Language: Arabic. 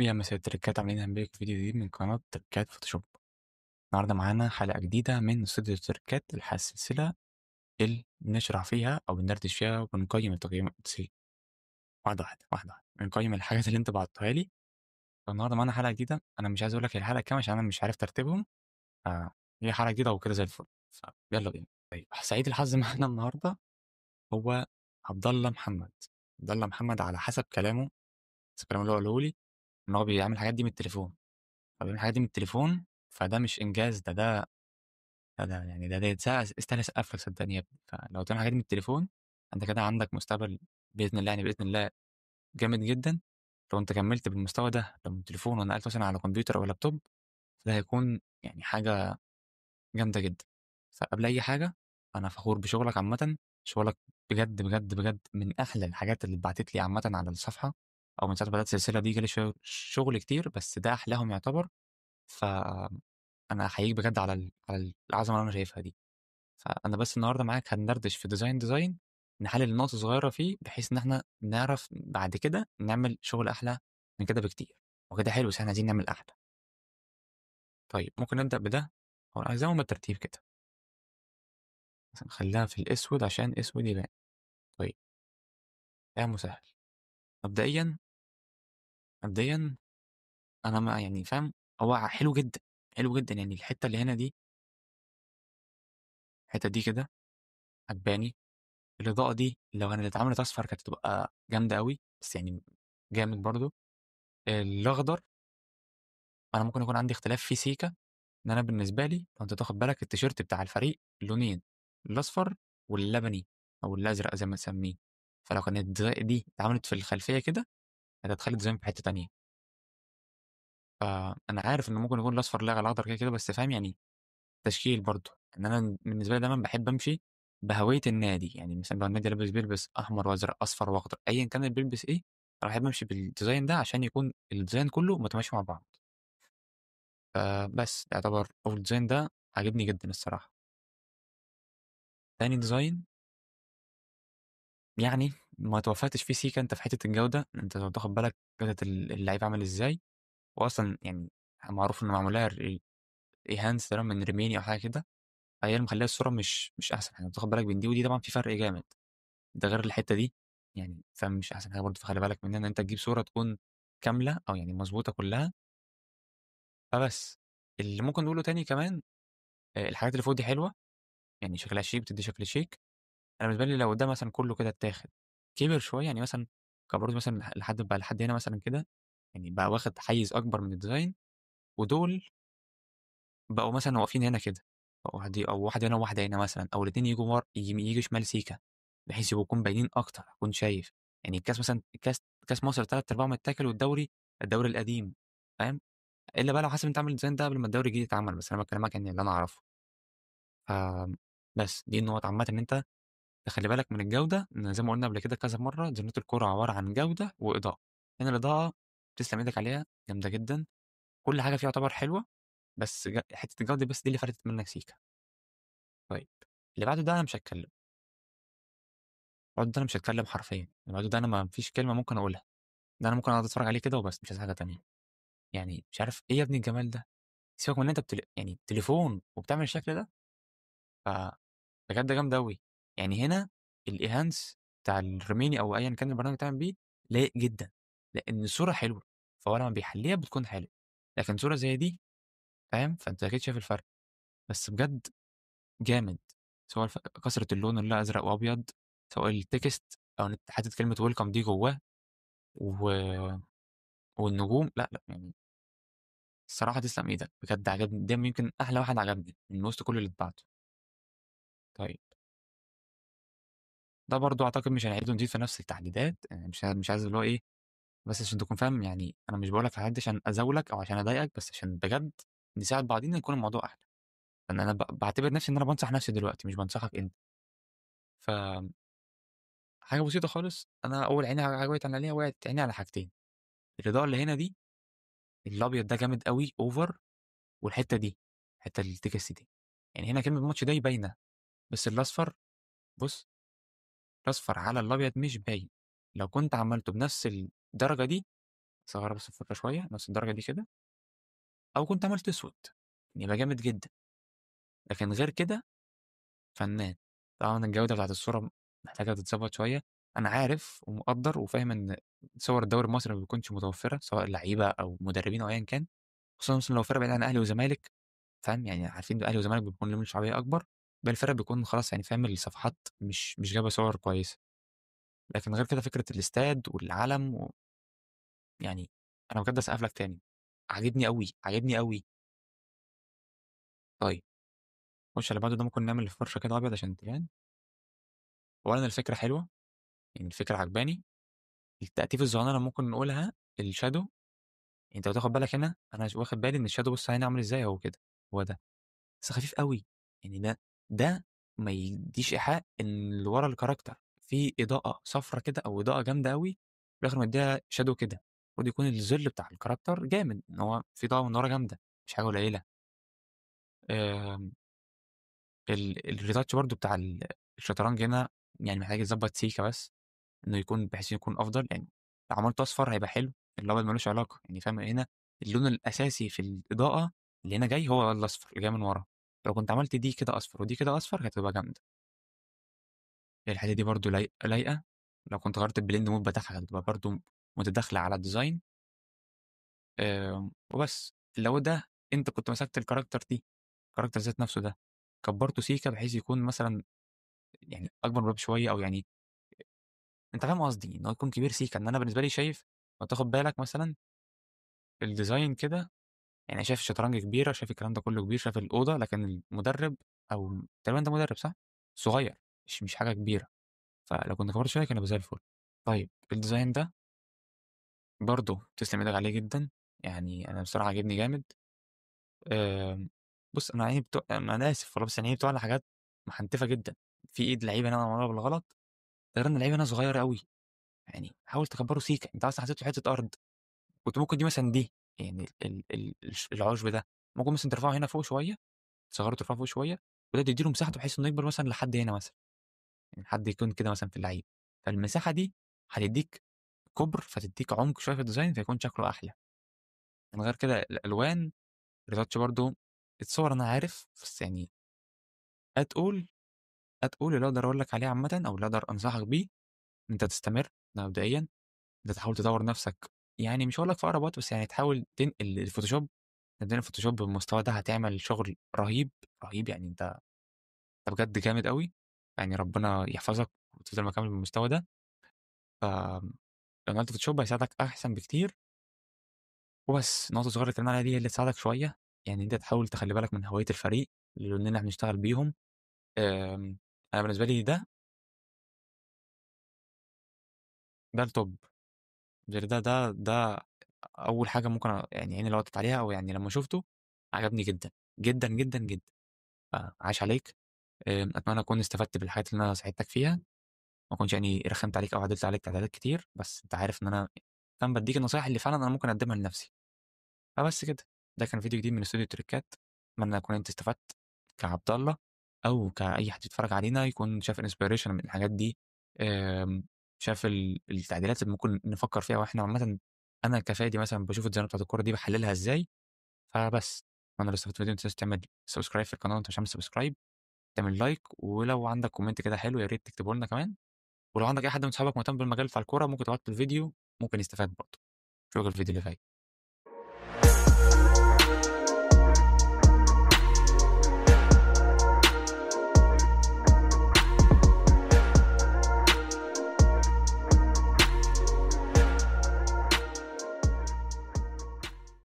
يا مساء التركات، عاملين هنبيك فيديو جديد من قناة تركات فوتوشوب. النهاردة معانا حلقة جديدة من استوديو التركات، السلسلة اللي بنشرح فيها أو بندردش فيها وبنقيم التقييم القدسي واحدة واحدة واحدة واحدة، بنقيم الحاجات اللي أنت بعتها لي. فالنهاردة معانا حلقة جديدة، أنا مش عايز أقول لك هي الحلقة كام عشان أنا مش عارف ترتيبهم. هي حلقة جديدة وكده زي الفل، فيلا بينا. طيب، سعيد الحظ معانا النهاردة هو عبد الله محمد. عبد الله محمد على حسب كلامه، حسب الكلام اللي هو قاله لي، إن هو بيعمل الحاجات دي من التليفون. فبيعمل الحاجات دي من التليفون، فده مش إنجاز، ده يعني ده استاهل اسقف لك صدقني يا ابني. فلو تعمل حاجات من التليفون انت كده عندك مستقبل باذن الله، يعني باذن الله جامد جدا. لو انت كملت بالمستوى ده لو من التليفون ونقلت مثلا على كمبيوتر او لابتوب، ده هيكون يعني حاجه جامده جدا. فقبل اي حاجه انا فخور بشغلك عامه. شغلك بجد بجد بجد من احلى الحاجات اللي اتبعتت لي عامه على الصفحه، او من ساعه ما بدات السلسله دي جالي شغل كتير، بس ده احلاهم يعتبر. فانا احييك بجد على على العظمه اللي انا شايفها دي. فانا بس النهارده معاك هندردش في ديزاين، نحلل النقط الصغيره فيه بحيث ان احنا نعرف بعد كده نعمل شغل احلى من كده بكتير. وكده حلو، بس احنا عايزين نعمل احلى. طيب ممكن نبدا بده، او عايزهم بالترتيب كده. مثلا خليها في الاسود عشان اسود يبان. طيب، يا مسهل. مبدئيا مبدئيا انا ما يعني فاهم، هو حلو جدا، حلو جدا. يعني الحته اللي هنا دي، الحته دي كده عجباني. الاضاءه دي لو كانت اتعملت اصفر كانت تبقى جامده قوي، بس يعني جامد برضو. الاخضر انا ممكن يكون عندي اختلاف في سيكا، ان انا بالنسبه لي لو انت تاخد بالك التيشيرت بتاع الفريق لونين، الاصفر واللبني او الازرق زي ما تسميه. فلو كانت دي اتعملت في الخلفيه كده هتخلي الديزاين في حته تانية. فانا عارف ان ممكن يكون الاصفر لا على الاخضر كده كده، بس فاهم يعني تشكيل برضه. ان انا بالنسبه لي دايما بحب امشي بهويه النادي. يعني مثلا لو النادي لابس بيلبس احمر وازرق اصفر واخضر ايا كان اللي بيلبس ايه، انا بحب امشي بالديزاين ده عشان يكون الديزاين كله متماشي مع بعض. بس يعتبر أول ديزاين ده عجبني جدا الصراحة. تاني ديزاين يعني ما توفقتش فيه سيكا انت في حتة الجودة. انت لو تاخد بالك جودة اللعيب عامل ازاي، واصلا يعني معروف ان معمول لها ايهانس تقريبا من ريميني او حاجة كده. هي اللي مخليها الصورة مش احسن حاجة. تاخد بالك بين دي ودي طبعا في فرق جامد، ده غير الحتة دي. يعني فاهم مش احسن حاجة برضه، فخلي بالك من ان انت تجيب صورة تكون كاملة او يعني مظبوطة كلها. فبس اللي ممكن نقوله تاني كمان، الحاجات اللي فوق دي حلوة، يعني شكلها شيك، بتدي شكل شيك. انا بالنسبه لي لو ده مثلا كله كده اتاخد كبر شويه، يعني مثلا كبرت مثلا لحد هنا مثلا كده، يعني بقى واخد حيز اكبر من الديزاين. ودول بقوا مثلا واقفين هنا كده، أو واحد او واحد هنا وواحده هنا مثلا، او الاثنين يجوا يجي شمال سيكا، بحيث يكون باينين اكتر اكون شايف. يعني الكاس مثلا، كاس مصر ثلاث ارباعه متاكل، والدوري الدوري القديم، فاهم؟ الا بقى لو حاسب انت عامل الديزاين ده قبل ما الدوري الجديد يتعمل، بس انا بكلمك يعني اللي انا اعرفه. ف بس دي النقط عامه، ان انت تخلي بالك من الجودة. إن زي ما قلنا قبل كده كذا مرة، ديزاينات الكورة عبارة عن جودة وإضاءة. هنا الإضاءة تسلم إيدك عليها جامدة جدا، كل حاجة فيها يعتبر حلوة، بس حتة الجودة بس دي اللي فاتت منك سيكا. طيب، اللي بعده ده أنا مش هتكلم. بعده ده أنا مش هتكلم حرفيا. اللي بعده ده أنا ما فيش كلمة ممكن أقولها. ده أنا ممكن أقعد أتفرج عليه كده وبس، مش عايز حاجة تانية. يعني مش عارف إيه يا ابني الجمال ده. سيبك من إن أنت يعني تليفون وبتعمل الشكل ده. فبجد جامد أوي. يعني هنا الإيهانس بتاع الريميني أو أيا كان البرنامج اللي بتعمل بيه لايق جدا، لأن الصورة حلوة، فهو لما بيحليها بتكون حلوة. لكن صورة زي دي، فاهم؟ فأنت أكيد شايف الفرق. بس بجد جامد، سواء كسرة اللون اللي أزرق وأبيض، سواء التكست أو إن أنت حاطط كلمة ويلكم دي جواه، و... والنجوم. لا لا يعني الصراحة تسلم إيدك بجد، عجبني. ده يمكن أحلى واحد عجبني من وسط كل اللي اتبعته. طيب، ده برضو أعتقد مش هنعيد ونزيد في نفس التحديدات. يعني مش عايز اللي هو إيه، بس عشان تكون فاهم. يعني انا مش بقولك حاجات دي عشان ازولك او عشان اضايقك، بس عشان بجد نساعد بعضينا يكون الموضوع احلى. لان انا بعتبر نفسي ان انا بنصح نفسي دلوقتي، مش بنصحك انت. فحاجه بسيطه خالص، انا اول عيني عجبت انا ليها، وقعت عيني على حاجتين. الاضاءه اللي هنا دي، الابيض ده جامد قوي اوفر. والحته دي، الحته اللي التكست دي، يعني هنا كلمه ماتش داي باينه، بس الاصفر، بص، الاصفر على الابيض مش باين. لو كنت عملته بنفس الدرجه دي أصغّرها بس الفرشة شوية نفس الدرجة دي كده، أو كنت عملت أسود، يبقى جامد جدًا، لكن غير كده فنان. طبعًا الجودة بتاعة الصورة محتاجة تتضبط شوية، أنا عارف ومقدّر وفاهم إن صور الدوري المصري ما بتكونش متوفرة سواء لعيبة أو مدربين أو أيًا كان، خصوصًا مثلًا لو فرق بعيد عن أهلي وزمالك، فاهم، يعني عارفين الأهلي والزمالك بيكون ليهم شعبية أكبر، باقي الفرق بيكون خلاص يعني فاهم الصفحات مش جايبة صور كويسة، لكن غير كده فكرة الاستاد والعلم يعني أنا بجد هاسقف لك تاني، عاجبني أوي، عاجبني أوي. طيب خُش على اللي بعده ده ممكن نعمل الفرشة كده أبيض عشان تبان، أولًا الفكرة حلوة، يعني الفكرة عاجباني، التأتيف الصغننة ممكن نقولها الshadow، أنت لو تاخد بالك هنا أنا واخد بالي إن الshadow بُص هنا عامل إزاي أهو كده، هو ده، بس خفيف أوي، يعني ده ما يدّيش إيحاء إن اللي ورا الكاركتر في إضاءة صفرا كده أو إضاءة جامدة أوي، في الآخر مدّيها shadow كده، المفروض يكون الظِل بتاع الكاركتر جامد، إن هو في إضاءة من ورا جامدة، مش حاجة قليلة. آمم الretouch برضه بتاع الشطرنج هنا يعني محتاج يتضبّط سيكا بس، إنه يكون بحيث يكون أفضل، يعني لو عملته أصفر هيبقى حلو، الأبيض ما لوش علاقة، يعني فاهم هنا اللون الأساسي في الإضاءة اللي هنا جاي هو الأصفر اللي جاي من ورا، لو كنت عملت دي كده أصفر ودي كده أصفر كانت هتبقى جامدة. الحتة دي برضه لايقة، لو كنت غيّرت الblend mode بتاعها كانت هتبقى برضه متداخلة على الdesign. وبس. لو ده أنت كنت مسكت الcharacter دي، الcharacter ذات نفسه ده، كبّرته سيكا بحيث يكون مثلًا يعني أكبر من الباب شوية أو يعني أنت فاهم قصدي، إن هو يكون كبير سيكا، إن أنا بالنسبة لي شايف لو تاخد بالك مثلًا الdesign كده، يعني شايف الشطرنج كبيرة، شايف الكلام ده كله كبير، شايف الأوضة، لكن المدرب أو تقريبًا ده مدرب صح؟ صغير، مش حاجة كبيرة، فلو كنت كبرته شوية كان هيبقى زي الفل. طيب الdesign ده برضه تسلم إيدك عليه جدًا، يعني أنا بصراحة عاجبني جامد. آمم، بُص أنا عيني أنا آسف والله بس أنا عيني بتقع على حاجات محنتفة جدًا، في إيد لعيب هنا معمولة بالغلط، ده غير إن اللعيب هنا صغير أوي، يعني حاول تكبّره سيكا، أنت أصلًا حطيت له حتة أرض، كنت ممكن دي مثلًا دي، يعني العُشب ده، ممكن مثلًا ترفعه هنا فوق شوية، تصغّره ترفعه فوق شوية، وده تدّي له مساحته بحيث إنه يكبر مثلًا لحد هنا مثلًا، يعني لحد يكون كده مثلًا في اللعيب، فالمساحة دي هتدّيك كُبْر، فتدّيك عمق شوية في الdesign فيكون شكله أحلى، من غير كده الألوان الretouch برضه الصور أنا عارف، بس يعني أتقول اللي أقدر أقول لك عليه عامةً أو اللي أقدر أنصحك بيه، إن أنت تستمر ده مبدئيًا، إن أنت تحاول تطوّر نَفْسك، يعني مش هاقول لك في أقرب وقت، بس يعني تحاول تنقل الفوتوشوب، صدّقني الفوتوشوب بالمستوى ده هتعمل شغل رهيب، رهيب يعني أنت بجد جامد أوي، يعني ربنا يحفظك وتفضل مكمّل بالمستوى ده، لو نقلت فوتوشوب هيساعدك أحسن بكتير، وبس النقطة الصغيرة اللي اتكلمنا عليها دي هي اللي تساعدك شوية، يعني أنت تحاول تخلّي بالك من هوية الفريق، لإننا إحنا بنشتغل بيهم، أنا بالنسبة لي ده الtop. غير ده أول حاجة ممكن يعني عيني لَوَّتت عليها أو يعني لمّا شُفته عجبني جدًا، جدًا، جدًا، جدًا، فعاش عليك، أتمنى أكون استفدت بالحاجات اللي أنا ساعدتك فيها، ما أكونش يعني رخّمت عليك أو عدِّلت عليك تعديلات كتير، بس أنت عارف إن أنا فاهم بادّيك النصايح اللي فعلًا أنا ممكن أقدّمها لنَفْسي، فبس كده، ده كان فيديو جديد من استوديو تريكات، أتمنى أكون أنت استفدت كعبد الله أو كأي حد بيتفرّج علينا يكون شاف inspiration من الحاجات دي، آمم، شاف التعديلات اللي ممكن نفكّر فيها وإحنا عامةً أنا كفادي مثلًا باشوف الديزاينات بتاعة الكورة دي باحلّلها إزاي، فبس، أتمنى لو استفدت من الفيديو ما تنساش تعمل subscribe في القناة لو أنت مش عامل subscribe، تعمل like ولو عندك comment كده حلو يا ريت تكتبه لنا كمان، ولو عندك أي حد من صحابك مهتم بالمجال بتاع الكورة ممكن تبعت له الفيديو ممكن يستفاد برضه، أشوفك الفيديو اللي جاي.